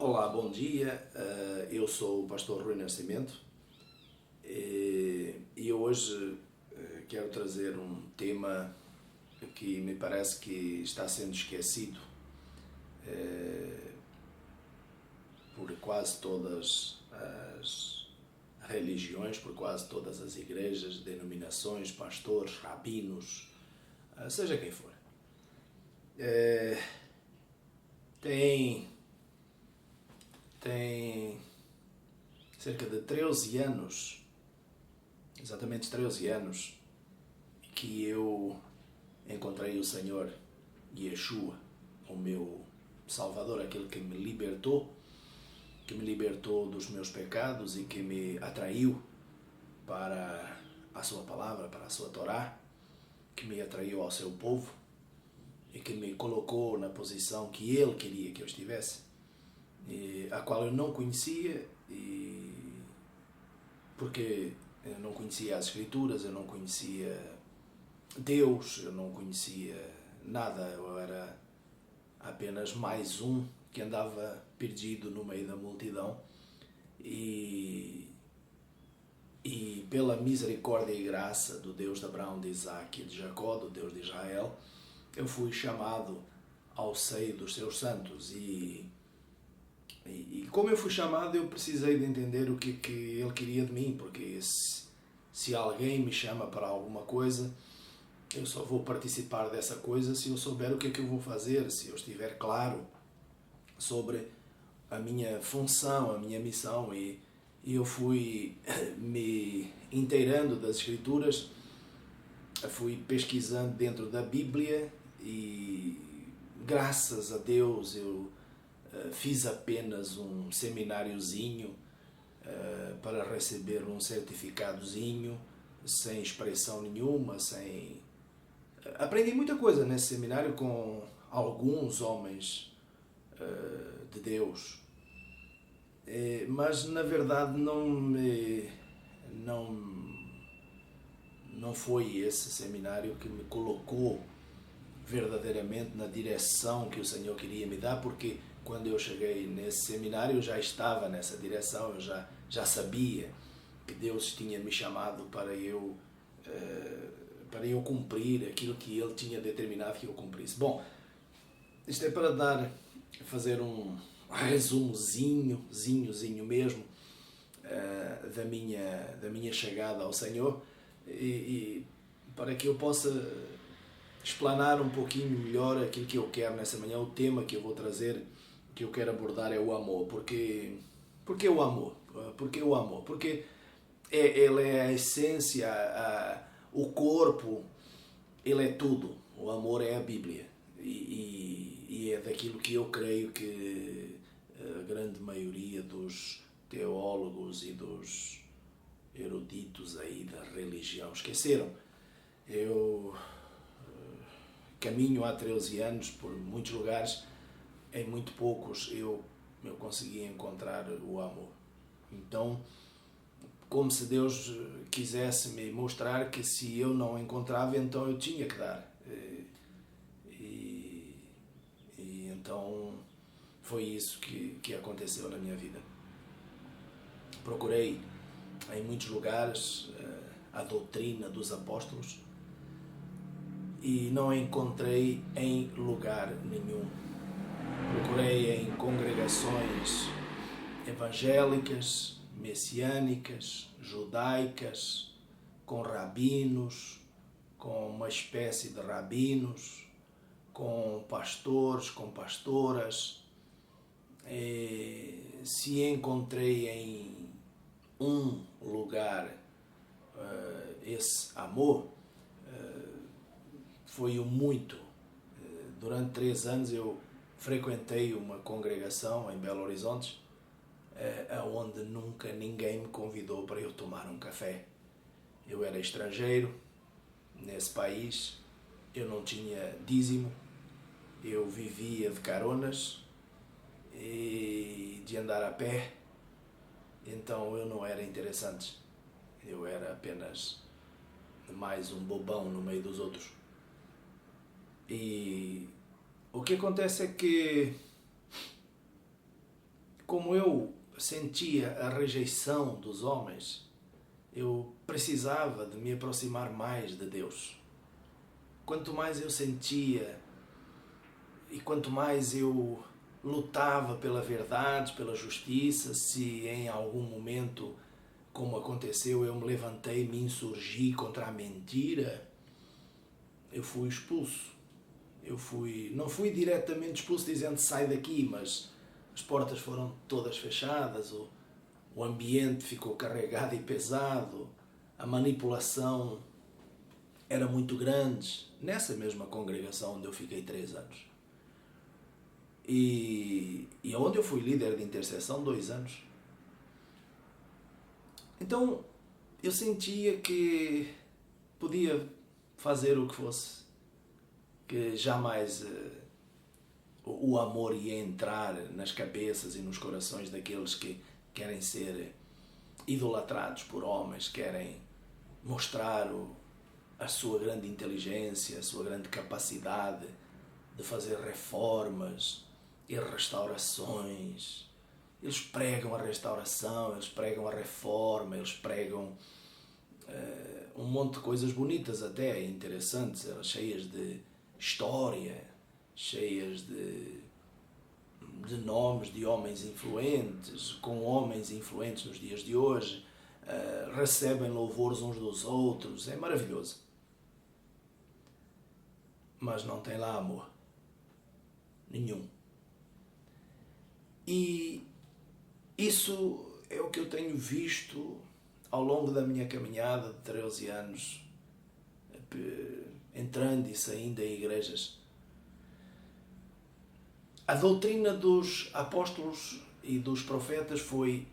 Olá, bom dia. Eu sou o pastor Rui Nascimento e hoje quero trazer um tema que me parece que está sendo esquecido por quase todas as religiões, por quase todas as igrejas, denominações, pastores, rabinos, seja quem for. Tem cerca de 13 anos, exatamente 13 anos, que eu encontrei o Senhor Yeshua, o meu Salvador, aquele que me libertou dos meus pecados e que me atraiu para a sua palavra, para a sua Torá, que me atraiu ao seu povo e que me colocou na posição que Ele queria que eu estivesse, a qual eu não conhecia, porque eu não conhecia as Escrituras, eu não conhecia Deus, eu não conhecia nada, eu era apenas mais um que andava perdido no meio da multidão e pela misericórdia e graça do Deus de Abraão, de Isaac e de Jacó, do Deus de Israel, eu fui chamado ao seio dos seus santos e como eu fui chamado, eu precisei de entender o que Ele queria de mim, porque se alguém me chama para alguma coisa, eu só vou participar dessa coisa se eu souber o que é que eu vou fazer, se eu estiver claro sobre a minha função, a minha missão. E eu fui me inteirando das Escrituras, fui pesquisando dentro da Bíblia e graças a Deus eu fiz apenas um semináriozinho para receber um certificadozinho, sem expressão nenhuma, sem... Aprendi muita coisa nesse seminário com alguns homens de Deus, mas na verdade não foi esse seminário que me colocou verdadeiramente na direção que o Senhor queria me dar, porque quando eu cheguei nesse seminário eu já estava nessa direção, eu já sabia que Deus tinha me chamado para eu cumprir aquilo que Ele tinha determinado que eu cumprisse. Bom, isto é para fazer um resumozinho mesmo da minha chegada ao Senhor e para que eu possa explanar um pouquinho melhor aquilo que eu quero nessa manhã. O tema que eu vou trazer, que eu quero abordar, é o amor. Porque o amor? Porque o amor? Porque ele é a essência, o corpo, ele é tudo. O amor é a Bíblia. E é daquilo que eu creio que a grande maioria dos teólogos e dos eruditos aí da religião esqueceram. Eu caminho há 13 anos por muitos lugares, em muito poucos eu consegui encontrar o amor. Então, como se Deus quisesse me mostrar que se eu não encontrava, então eu tinha que dar. E então foi isso que aconteceu na minha vida. Procurei em muitos lugares a doutrina dos apóstolos e não encontrei em lugar nenhum. Procurei em congregações evangélicas, messiânicas, judaicas, com rabinos, com uma espécie de rabinos, com pastores, com pastoras. Se encontrei em um lugar esse amor, foi o muito. Durante 3 anos eu frequentei uma congregação em Belo Horizonte, onde nunca ninguém me convidou para eu tomar um café. Eu era estrangeiro nesse país, eu não tinha dízimo, eu vivia de caronas e de andar a pé, então eu não era interessante. Eu era apenas mais um bobão no meio dos outros. E o que acontece é que como eu sentia a rejeição dos homens, eu precisava de me aproximar mais de Deus. Quanto mais eu sentia e quanto mais eu lutava pela verdade, pela justiça, se em algum momento, como aconteceu, eu me levantei, me insurgi contra a mentira, eu fui expulso. Não fui diretamente expulso dizendo sai daqui, mas as portas foram todas fechadas, o ambiente ficou carregado e pesado, a manipulação era muito grande, nessa mesma congregação onde eu fiquei 3 anos. E onde eu fui líder de intercessão 2 anos. Então eu sentia que podia fazer o que fosse, que jamais o amor ia entrar nas cabeças e nos corações daqueles que querem ser idolatrados por homens, querem mostrar a sua grande inteligência, a sua grande capacidade de fazer reformas e restaurações. Eles pregam a restauração, eles pregam a reforma, eles pregam um monte de coisas bonitas até, interessantes, cheias de história, cheias de nomes de homens influentes, com homens influentes nos dias de hoje, recebem louvores uns dos outros, é maravilhoso. Mas não tem lá amor nenhum. E isso é o que eu tenho visto ao longo da minha caminhada de 13 anos, entrando e saindo em igrejas. A doutrina dos apóstolos e dos profetas foi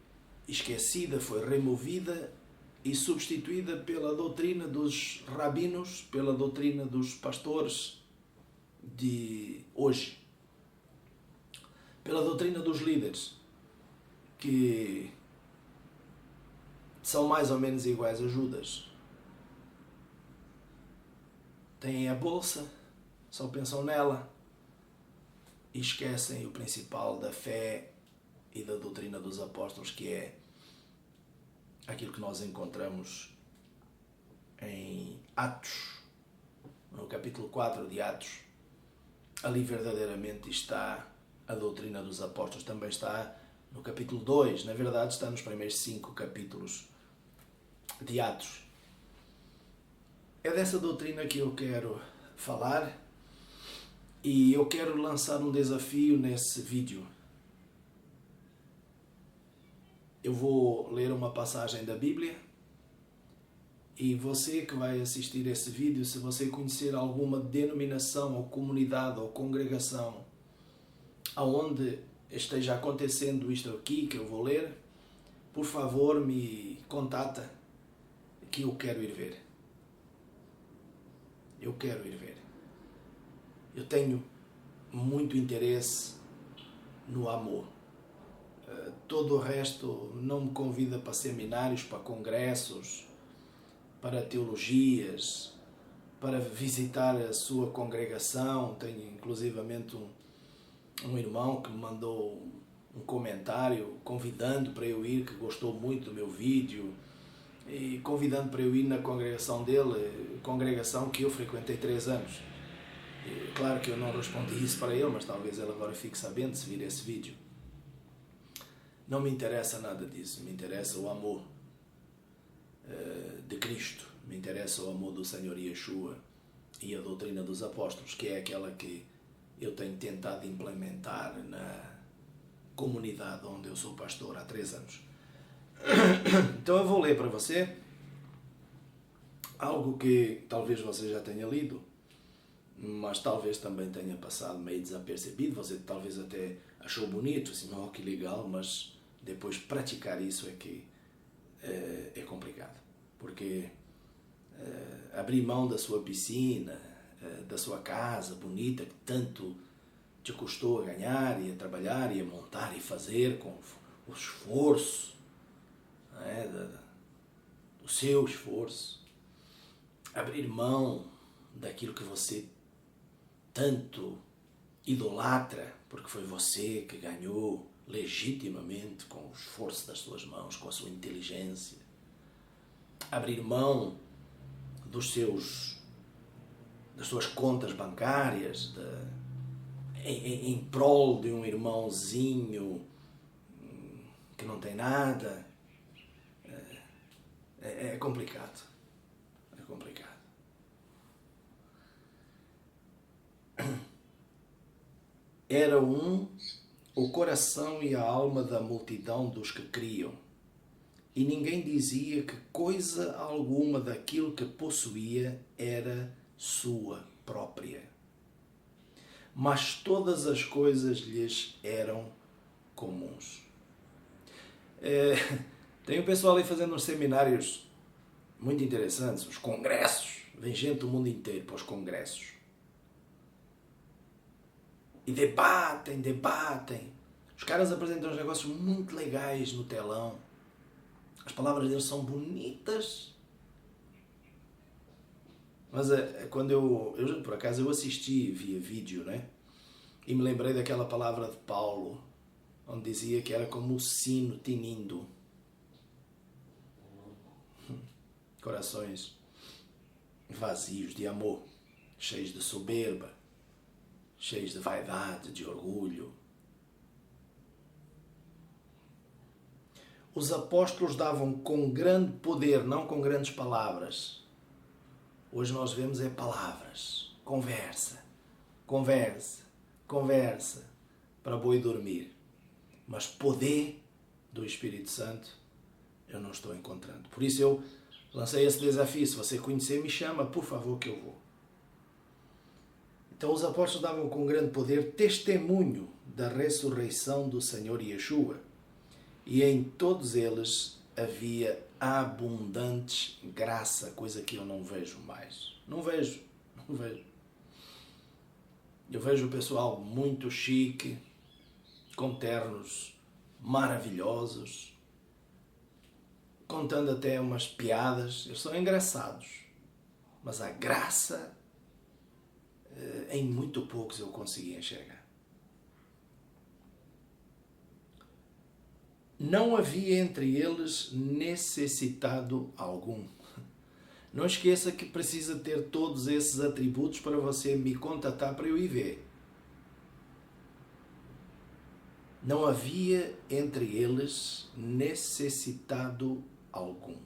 esquecida, foi removida e substituída pela doutrina dos rabinos, pela doutrina dos pastores de hoje, pela doutrina dos líderes, que são mais ou menos iguais a Judas. Têm a bolsa, só pensam nela e esquecem o principal da fé e da doutrina dos apóstolos, que é aquilo que nós encontramos em Atos, no capítulo 4 de Atos. Ali verdadeiramente está a doutrina dos apóstolos. Também está no capítulo 2, na verdade está nos primeiros 5 capítulos de Atos. É dessa doutrina que eu quero falar e eu quero lançar um desafio nesse vídeo. Eu vou ler uma passagem da Bíblia e você que vai assistir esse vídeo, se você conhecer alguma denominação ou comunidade ou congregação aonde esteja acontecendo isto aqui que eu vou ler, por favor me contata que eu quero ir ver. Eu quero ir ver. Eu tenho muito interesse no amor. Todo o resto não me convida para seminários, para congressos, para teologias, para visitar a sua congregação. Tenho inclusivamente um irmão que me mandou um comentário convidando para eu ir, que gostou muito do meu vídeo, e convidando para eu ir na congregação dele, congregação que eu frequentei 3 anos. E, claro que eu não respondi isso para ele, mas talvez ele agora fique sabendo se vir esse vídeo. Não me interessa nada disso, me interessa o amor de Cristo, me interessa o amor do Senhor Yeshua e a doutrina dos apóstolos, que é aquela que eu tenho tentado implementar na comunidade onde eu sou pastor há 3 anos. Então eu vou ler para você algo que talvez você já tenha lido, mas talvez também tenha passado meio desapercebido. Você talvez até achou bonito, assim, oh, que legal, mas depois praticar isso é que é complicado. Porque abrir mão da sua piscina, da sua casa bonita, que tanto te custou a ganhar e a trabalhar e a montar e fazer com o esforço, o seu esforço, abrir mão daquilo que você tanto idolatra, porque foi você que ganhou legitimamente, com o esforço das suas mãos, com a sua inteligência, abrir mão das suas contas bancárias, em prol de um irmãozinho que não tem nada. É complicado. É complicado. Era o coração e a alma da multidão dos que criam, e ninguém dizia que coisa alguma daquilo que possuía era sua própria. Mas todas as coisas lhes eram comuns. Tem o pessoal aí fazendo uns seminários muito interessantes, os congressos. Vem gente do mundo inteiro para os congressos. E debatem. Os caras apresentam uns negócios muito legais no telão. As palavras deles são bonitas. Mas quando eu por acaso eu assisti via vídeo, né? E me lembrei daquela palavra de Paulo, onde dizia que era como o sino tinindo. Corações vazios de amor, cheios de soberba, cheios de vaidade, de orgulho. Os apóstolos davam com grande poder, não com grandes palavras. Hoje nós vemos palavras, conversa, para boi dormir. Mas poder do Espírito Santo eu não estou encontrando. Por isso eu lancei esse desafio. Se você conhecer, me chama, por favor, que eu vou. Então os apóstolos davam com grande poder testemunho da ressurreição do Senhor Yeshua. E em todos eles havia abundante graça, coisa que eu não vejo mais. Não vejo. Eu vejo o pessoal muito chique, com ternos maravilhosos, contando até umas piadas. Eles são engraçados. Mas a graça, em muito poucos eu consegui enxergar. Não havia entre eles necessitado algum. Não esqueça que precisa ter todos esses atributos para você me contatar para eu ir ver. Não havia entre eles necessitado algum.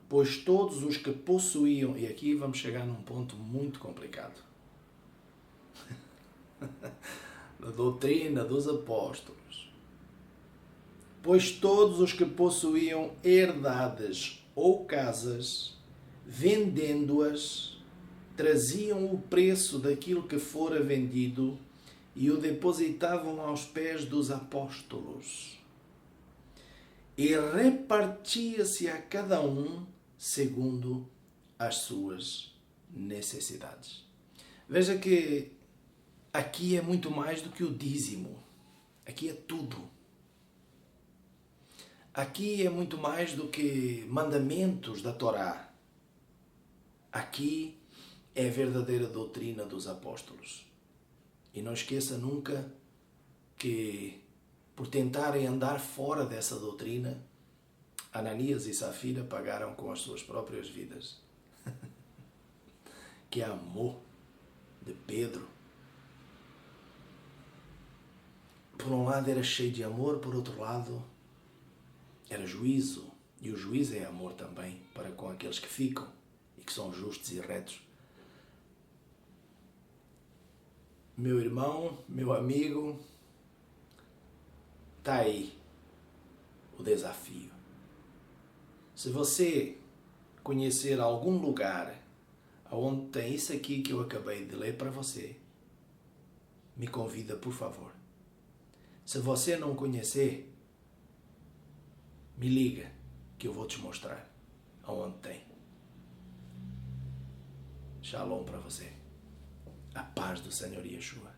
Pois todos os que possuíam... E aqui vamos chegar num ponto muito complicado. Da doutrina dos apóstolos. Pois todos os que possuíam herdades ou casas, vendendo-as, traziam o preço daquilo que fora vendido e o depositavam aos pés dos apóstolos. E repartia-se a cada um segundo as suas necessidades. Veja que aqui é muito mais do que o dízimo. Aqui é tudo. Aqui é muito mais do que mandamentos da Torá. Aqui é a verdadeira doutrina dos apóstolos. E não esqueça nunca que, por tentarem andar fora dessa doutrina, Ananias e Safira pagaram com as suas próprias vidas. Que amor de Pedro. Por um lado era cheio de amor, por outro lado era juízo. E o juízo é amor também para com aqueles que ficam e que são justos e retos. Meu irmão, meu amigo, está aí o desafio. Se você conhecer algum lugar onde tem isso aqui que eu acabei de ler para você, me convida, por favor. Se você não conhecer, me liga que eu vou te mostrar aonde tem. Shalom para você. A paz do Senhor Yeshua.